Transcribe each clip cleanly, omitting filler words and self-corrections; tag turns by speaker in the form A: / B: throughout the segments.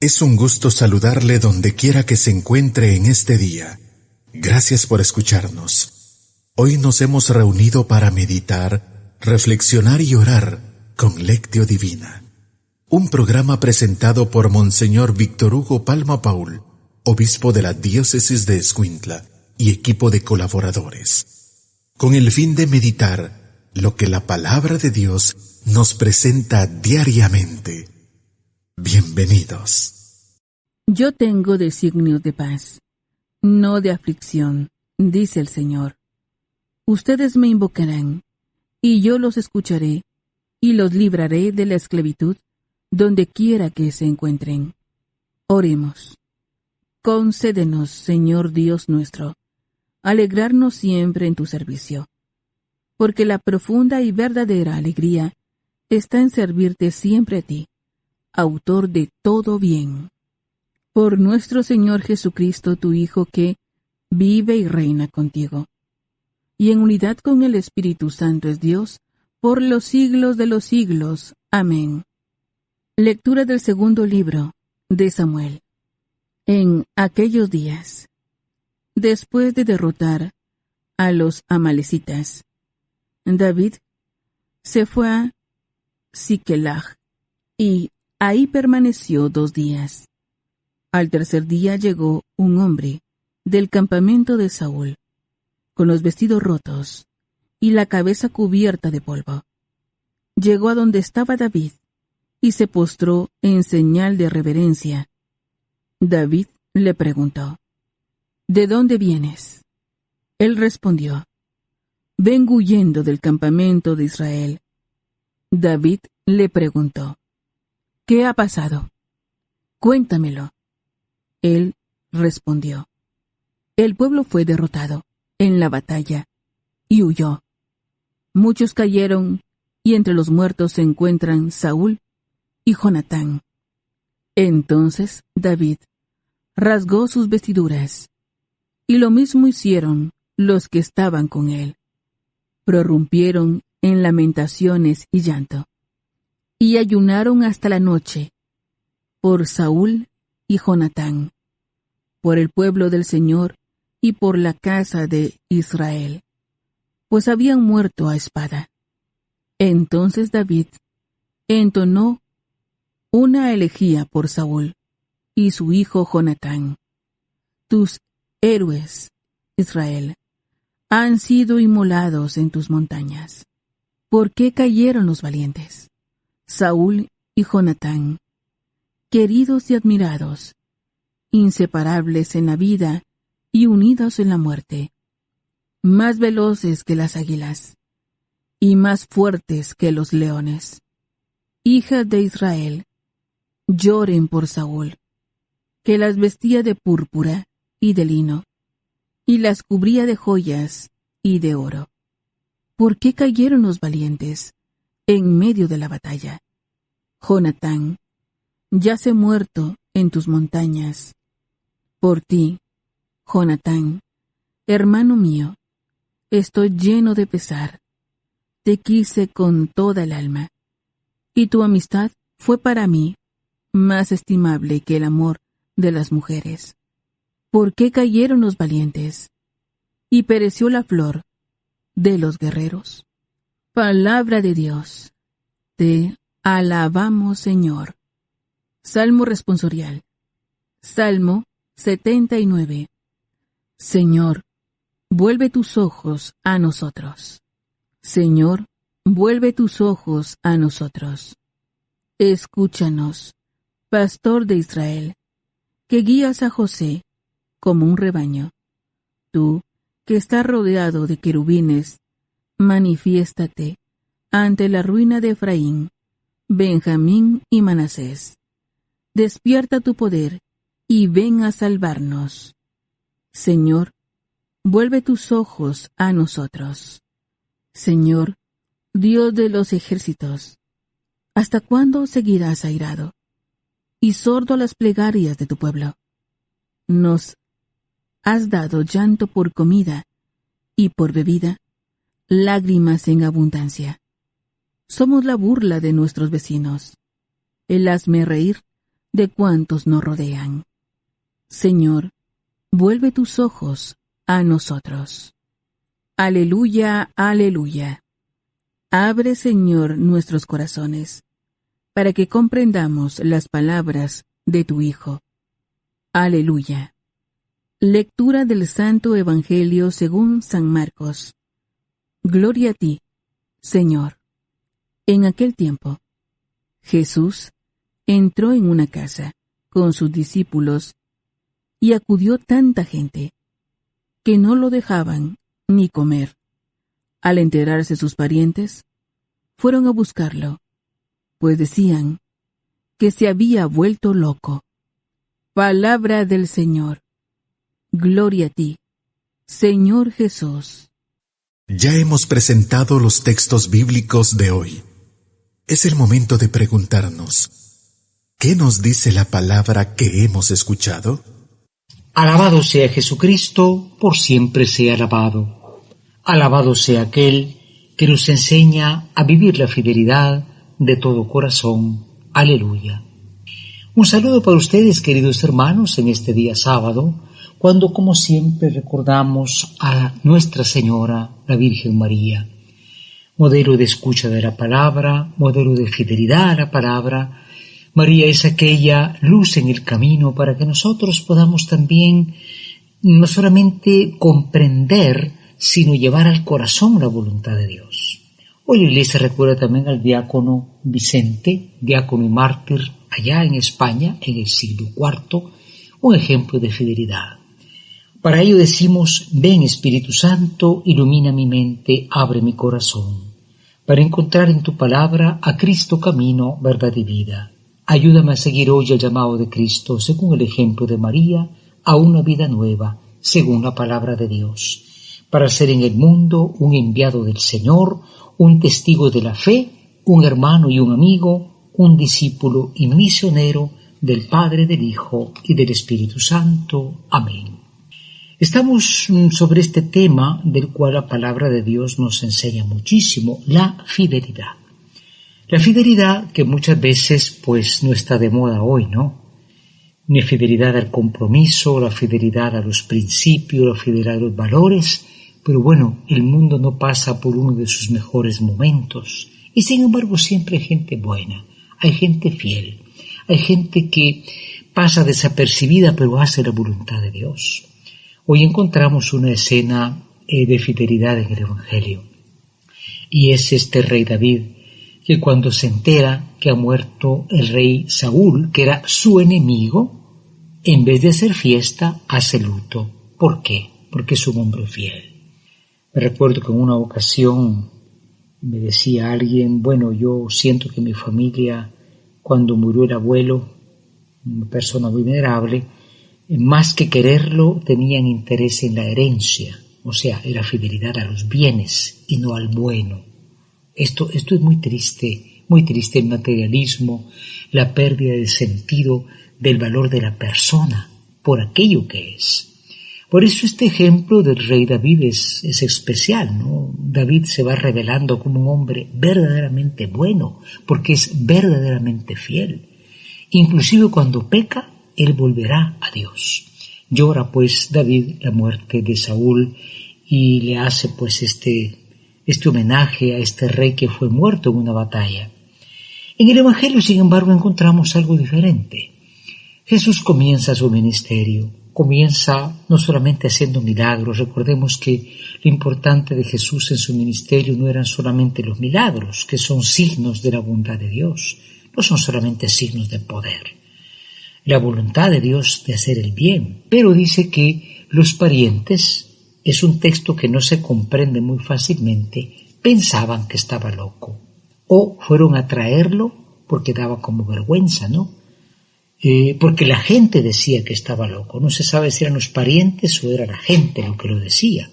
A: Es un gusto saludarle donde quiera que se encuentre en este día. Gracias por escucharnos. Hoy nos hemos reunido para meditar, reflexionar y orar con Lectio Divina. Un programa presentado por Monseñor Víctor Hugo Palma Paul, obispo de la diócesis de Escuintla y equipo de colaboradores, con el fin de meditar lo que la palabra de Dios nos presenta diariamente. Bienvenidos.
B: Yo tengo designios de paz, no de aflicción, dice el Señor. Ustedes me invocarán, y yo los escucharé, y los libraré de la esclavitud, donde quiera que se encuentren. Oremos. Concédenos, Señor Dios nuestro, alegrarnos siempre en tu servicio, porque la profunda y verdadera alegría está en servirte siempre a ti, autor de todo bien. Por nuestro Señor Jesucristo, tu Hijo, que vive y reina contigo, y en unidad con el Espíritu Santo es Dios, por los siglos de los siglos. Amén. Lectura del segundo libro de Samuel. En aquellos días, después de derrotar a los amalecitas, David se fue a Siquelag, y ahí permaneció 2 días. Al tercer día llegó un hombre del campamento de Saúl, con los vestidos rotos y la cabeza cubierta de polvo. Llegó a donde estaba David y se postró en señal de reverencia. David le preguntó: ¿De dónde vienes? Él respondió: Vengo huyendo del campamento de Israel. David le preguntó: ¿Qué ha pasado? Cuéntamelo. Él respondió: El pueblo fue derrotado en la batalla y huyó. Muchos cayeron, y entre los muertos se encuentran Saúl y Jonatán. Entonces David rasgó sus vestiduras, y lo mismo hicieron los que estaban con él. Prorrumpieron en lamentaciones y llanto, y ayunaron hasta la noche por Saúl y Jonatán, por el pueblo del Señor y por la casa de Israel, pues habían muerto a espada. Entonces David entonó una elegía por Saúl y su hijo Jonatán. Tus héroes, Israel, han sido inmolados en tus montañas. ¿Por qué cayeron los valientes? Saúl y Jonatán, queridos y admirados, inseparables en la vida y unidos en la muerte, más veloces que las águilas y más fuertes que los leones. Hijas de Israel, lloren por Saúl, que las vestía de púrpura y de lino, y las cubría de joyas y de oro. ¿Por qué cayeron los valientes en medio de la batalla? Jonatán yace muerto en tus montañas. Por ti, Jonatán, hermano mío, estoy lleno de pesar. Te quise con toda el alma, y tu amistad fue para mí más estimable que el amor de las mujeres. ¿Por qué cayeron los valientes y pereció la flor de los guerreros? Palabra de Dios. Te alabamos, Señor. Salmo responsorial. Salmo 79. Señor, vuelve tus ojos a nosotros. Señor, vuelve tus ojos a nosotros. Escúchanos, pastor de Israel, que guías a José como un rebaño. Tú, que estás rodeado de querubines, manifiéstate ante la ruina de Efraín, Benjamín y Manasés. Despierta tu poder y ven a salvarnos. Señor, vuelve tus ojos a nosotros. Señor, Dios de los ejércitos, ¿hasta cuándo seguirás airado y sordo a las plegarias de tu pueblo? Nos has dado llanto por comida y por bebida, lágrimas en abundancia. Somos la burla de nuestros vecinos, el hazme reír de cuantos nos rodean. Señor, vuelve tus ojos a nosotros. Aleluya, aleluya. Abre, Señor, nuestros corazones, para que comprendamos las palabras de tu Hijo. Aleluya. Lectura del Santo Evangelio según San Marcos. Gloria a ti, Señor. En aquel tiempo, Jesús entró en una casa con sus discípulos y acudió tanta gente que no lo dejaban ni comer. Al enterarse sus parientes, fueron a buscarlo, pues decían que se había vuelto loco. Palabra del Señor. Gloria a ti, Señor Jesús.
A: Ya hemos presentado los textos bíblicos de hoy. Es el momento de preguntarnos, ¿qué nos dice la palabra que hemos escuchado?
C: Alabado sea Jesucristo, por siempre sea alabado. Alabado sea aquel que nos enseña a vivir la fidelidad de todo corazón. Aleluya. Un saludo para ustedes, queridos hermanos, en este día sábado, cuando como siempre recordamos a Nuestra Señora, la Virgen María, modelo de escucha de la palabra, modelo de fidelidad a la palabra. María es aquella luz en el camino para que nosotros podamos también no solamente comprender, sino llevar al corazón la voluntad de Dios. Hoy la Iglesia recuerda también al diácono Vicente, diácono y mártir allá en España, en el siglo IV, un ejemplo de fidelidad. Para ello decimos: ven Espíritu Santo, ilumina mi mente, abre mi corazón, para encontrar en tu palabra a Cristo camino, verdad y vida. Ayúdame a seguir hoy el llamado de Cristo, según el ejemplo de María, a una vida nueva, según la palabra de Dios, para ser en el mundo un enviado del Señor, un testigo de la fe, un hermano y un amigo, un discípulo y misionero del Padre, del Hijo y del Espíritu Santo. Amén. Estamos sobre este tema del cual la palabra de Dios nos enseña muchísimo, la fidelidad. La fidelidad que muchas veces pues no está de moda hoy, ¿no? La fidelidad al compromiso, la fidelidad a los principios, la fidelidad a los valores, pero bueno, el mundo no pasa por uno de sus mejores momentos y sin embargo siempre hay gente buena, hay gente fiel, hay gente que pasa desapercibida pero hace la voluntad de Dios. Hoy encontramos una escena de fidelidad en el Evangelio y es este rey David, que cuando se entera que ha muerto el rey Saúl, que era su enemigo, en vez de hacer fiesta, hace luto. ¿Por qué? Porque es un hombre fiel. Me recuerdo que en una ocasión me decía alguien: bueno, yo siento que mi familia, cuando murió el abuelo, una persona muy venerable, más que quererlo, tenían interés en la herencia, o sea, era fidelidad a los bienes y no al bueno. Esto es muy triste el materialismo, la pérdida de sentido del valor de la persona por aquello que es. Por eso este ejemplo del rey David es especial, ¿no? David se va revelando como un hombre verdaderamente bueno, porque es verdaderamente fiel. Inclusive cuando peca, él volverá a Dios. Llora pues David la muerte de Saúl y le hace pues este homenaje a este rey que fue muerto en una batalla. En el Evangelio, sin embargo, encontramos algo diferente. Jesús comienza su ministerio, comienza no solamente haciendo milagros. Recordemos que lo importante de Jesús en su ministerio no eran solamente los milagros, que son signos de la bondad de Dios, no son solamente signos de poder. La voluntad de Dios de hacer el bien, pero dice que los parientes, es un texto que no se comprende muy fácilmente, pensaban que estaba loco, o fueron a traerlo porque daba como vergüenza, ¿no? Porque la gente decía que estaba loco, no se sabe si eran los parientes o era la gente lo que lo decía.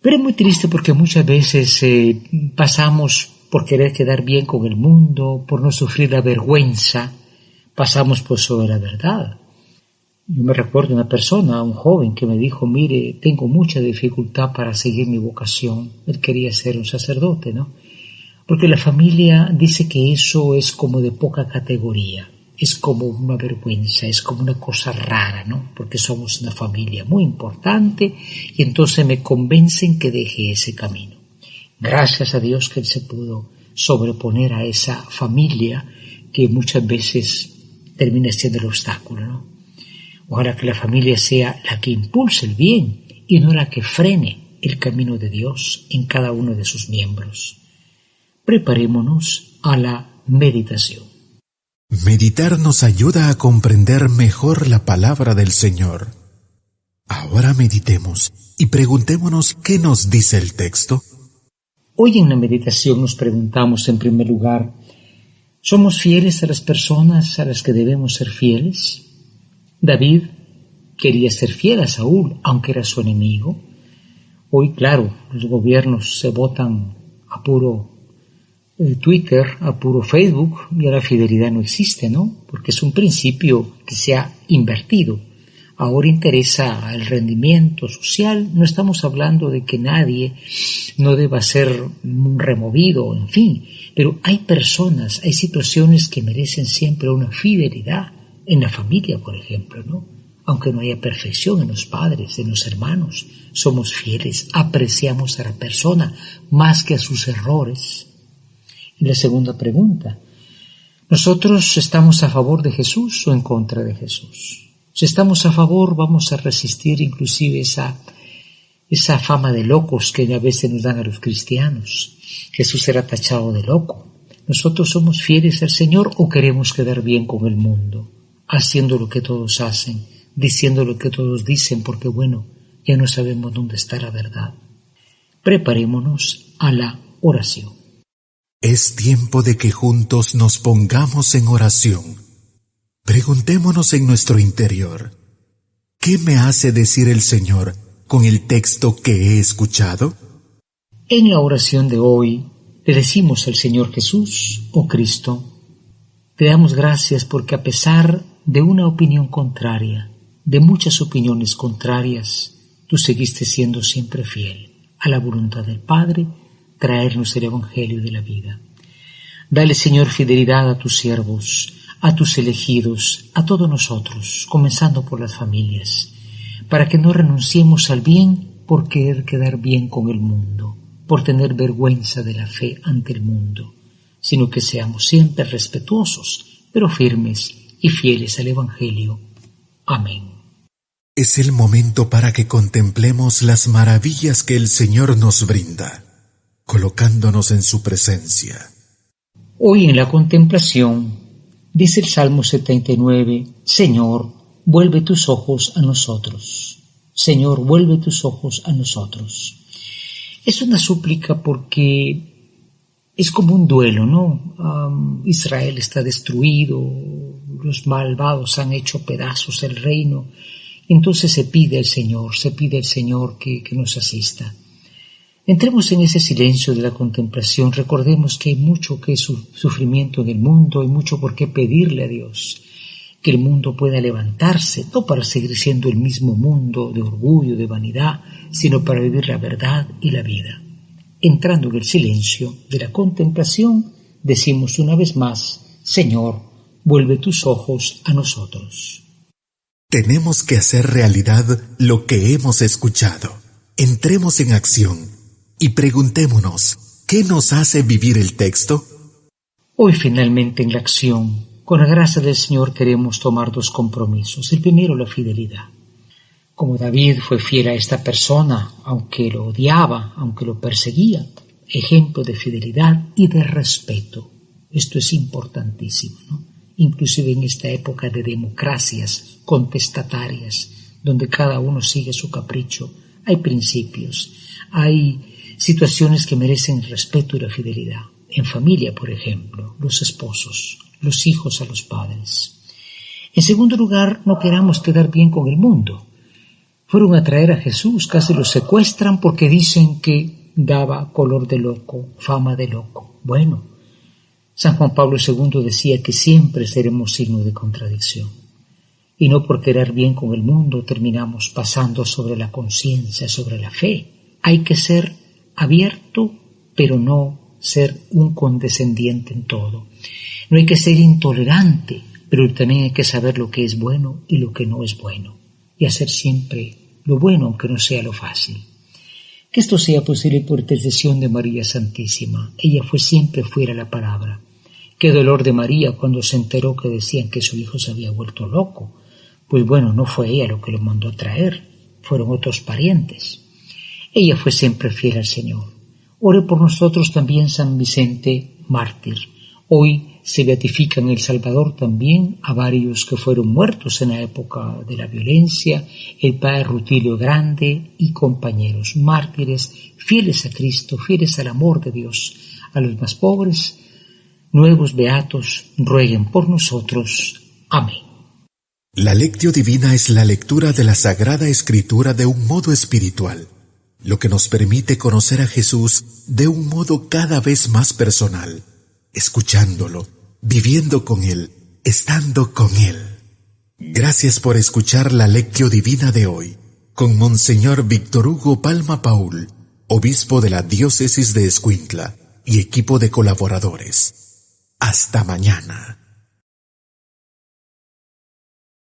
C: Pero es muy triste porque muchas veces pasamos por querer quedar bien con el mundo, por no sufrir la vergüenza, pasamos por sobre la verdad. Yo me recuerdo una persona, un joven, que me dijo: mire, tengo mucha dificultad para seguir mi vocación. Él quería ser un sacerdote, ¿no? Porque la familia dice que eso es como de poca categoría. es como una vergüenza, es como una cosa rara, ¿no? Porque somos una familia muy importante y entonces me convencen que deje ese camino. Gracias a Dios que Él se pudo sobreponer a esa familia que muchas veces termina siendo el obstáculo, ¿no? Ojalá que la familia sea la que impulse el bien y no la que frene el camino de Dios en cada uno de sus miembros. Preparémonos a la meditación.
A: Meditar nos ayuda a comprender mejor la palabra del Señor. Ahora meditemos y preguntémonos qué nos dice el texto.
C: Hoy en la meditación nos preguntamos en primer lugar, ¿somos fieles a las personas a las que debemos ser fieles? David quería ser fiel a Saúl, aunque era su enemigo. Hoy, claro, los gobiernos se votan a puro Twitter, a puro Facebook, y la fidelidad no existe, ¿no? Porque es un principio que se ha invertido. Ahora interesa el rendimiento social, no estamos hablando de que nadie no deba ser removido, en fin, pero hay personas, hay situaciones que merecen siempre una fidelidad, en la familia, por ejemplo, ¿no? Aunque no haya perfección en los padres, en los hermanos, somos fieles, apreciamos a la persona más que a sus errores. Y la segunda pregunta, ¿nosotros estamos a favor de Jesús o en contra de Jesús? Si estamos a favor, vamos a resistir inclusive esa fama de locos que a veces nos dan a los cristianos. Jesús era tachado de loco. ¿Nosotros somos fieles al Señor o queremos quedar bien con el mundo, haciendo lo que todos hacen, diciendo lo que todos dicen, porque bueno, ya no sabemos dónde está la verdad? Preparémonos a la oración.
A: Es tiempo de que juntos nos pongamos en oración. Preguntémonos en nuestro interior, ¿qué me hace decir el Señor con el texto que he escuchado?
C: En la oración de hoy le decimos al Señor Jesús, oh Cristo, te damos gracias porque a pesar de una opinión contraria, de muchas opiniones contrarias, tú seguiste siendo siempre fiel a la voluntad del Padre, traernos el Evangelio de la vida. Dale, Señor, fidelidad a tus siervos, a tus elegidos, a todos nosotros, comenzando por las familias, para que no renunciemos al bien por querer quedar bien con el mundo, por tener vergüenza de la fe ante el mundo, sino que seamos siempre respetuosos, pero firmes y fieles al Evangelio. Amén.
A: Es el momento para que contemplemos las maravillas que el Señor nos brinda, colocándonos en su presencia.
C: Hoy en la contemplación, dice el Salmo 79, Señor, vuelve tus ojos a nosotros. Señor, vuelve tus ojos a nosotros. Es una súplica porque es como un duelo, ¿no? Israel está destruido, los malvados han hecho pedazos el reino. Entonces se pide al Señor que nos asista. Entremos en ese silencio de la contemplación, recordemos que hay mucho que es sufrimiento en el mundo, hay mucho por qué pedirle a Dios, que el mundo pueda levantarse, no para seguir siendo el mismo mundo de orgullo, de vanidad, sino para vivir la verdad y la vida. Entrando en el silencio de la contemplación, decimos una vez más, Señor, vuelve tus ojos a nosotros.
A: Tenemos que hacer realidad lo que hemos escuchado. Entremos en acción y preguntémonos, ¿qué nos hace vivir el texto?
C: Hoy finalmente en la acción, con la gracia del Señor queremos tomar dos compromisos. El primero, la fidelidad. Como David fue fiel a esta persona, aunque lo odiaba, aunque lo perseguía, ejemplo de fidelidad y de respeto. Esto es importantísimo, ¿no? Inclusive en esta época de democracias contestatarias, donde cada uno sigue su capricho, hay principios, hay situaciones que merecen el respeto y la fidelidad. En familia, por ejemplo, los esposos, los hijos a los padres. En segundo lugar, no queramos quedar bien con el mundo. Fueron a traer a Jesús, casi lo secuestran porque dicen que daba color de loco, fama de loco. Bueno, San Juan Pablo II decía que siempre seremos signo de contradicción. Y no por querer bien con el mundo terminamos pasando sobre la conciencia, sobre la fe. Hay que ser abierto, pero no ser un condescendiente en todo. No hay que ser intolerante pero también hay que saber lo que es bueno y lo que no es bueno, y hacer siempre lo bueno aunque no sea lo fácil. Que esto sea posible por intercesión de María Santísima. Ella fue siempre fiel a la palabra. Qué dolor de María cuando se enteró que decían que su hijo se había vuelto loco. Pues bueno, no fue ella lo que lo mandó a traer, fueron otros parientes. Ella fue siempre fiel al Señor. Ore por nosotros también San Vicente, mártir. Hoy se beatifica en El Salvador también a varios que fueron muertos en la época de la violencia, el padre Rutilio Grande y compañeros mártires, fieles a Cristo, fieles al amor de Dios. A los más pobres, nuevos beatos, rueguen por nosotros. Amén.
A: La Lectio Divina es la lectura de la Sagrada Escritura de un modo espiritual, lo que nos permite conocer a Jesús de un modo cada vez más personal, escuchándolo, viviendo con Él, estando con Él. Gracias por escuchar la Lectio Divina de hoy, con Monseñor Víctor Hugo Palma Paul, obispo de la Diócesis de Escuintla, y equipo de colaboradores. Hasta mañana.